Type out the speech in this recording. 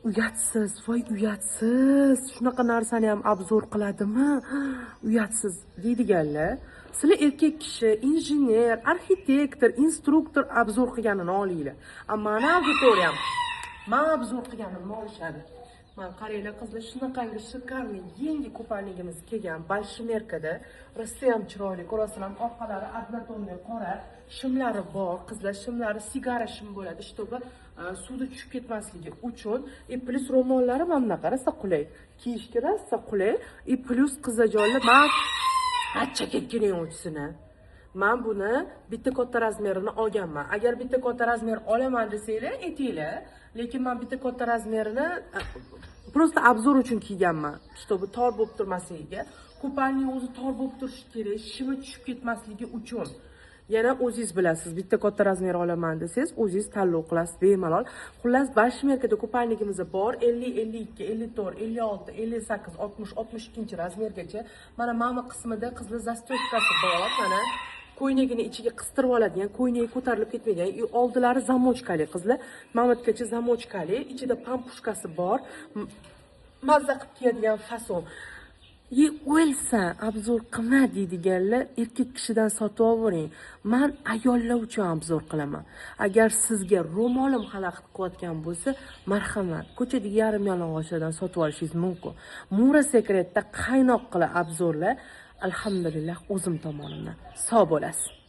Uyatsiz, voy uyatsiz. Shunaqa narsani ham obzor qiladimi? Uyatsiz deydiganlar. Sizlar erkak kishi, injener, arxitektor, instruktor obzor qilganini olinglar. Ammo mana auditoriyam men obzor qilganimni olishadi. Mana qaranglar qizlar, shunaqangi shikarniy yangi kupalnigimiz kelgan Bolshimerkada. Rossiya ham chiroyli, ko'rasizlar, orqalari однотонный qora, shimlari bor, qizlar shimlari sigara shim bo'ladi, shtobi suvda tushib ketmasligi uchun. Plus ro'mollari mana bunaqa rosa qulay. Kiyishga rosa qulay. Plus qizajonlar, men acha ketgan o'chisini. Men buni bitta katta razmerini olganman. Agar bitta katta razmer olaman desanglar, aytinglar. Lekin men bitta katta razmerini просто obzor uchun kiyganman. Чтобы tor bo'lib turmasligiga. Kupalning o'zi tor bo'lib turishi kerak, shimi tushib ketmasligi uchun. Yana o'zingiz bilasiz, bitta katta razmer olaman desangiz, o'zingiz tanlov qilasiz bemalol. Xullas, Bolshimerkada kupalnigimiz bor, 50, 52, 54, 56, 58, 60, 62 razmergacha. Mana mana qismida qizlar zastyovkasi bor, mana ko'ynagini ichiga qistirib oladigan, ko'ynagi ko'tarilib ketmaydigan, oldilari zamochkali qizlar, mamatgacha zamochkali, ichida pampushkasi bor, mazza qilib kiyadigan fason. O'lsa obzor qilma deydiganlar, erkak kishidan sotib olvering. Men ayollar uchun obzor qilaman. Agar sizga ro'molim xalaqit qilayotgan bo'lsa, marhamat, ko'chadagi yarim yalang'ochlardan sotib olishingiz mumkin. Mura Secretda qaynoq qilib obzorlar, alhamdulillah o'zim tomonidan sog' bo'lasiz.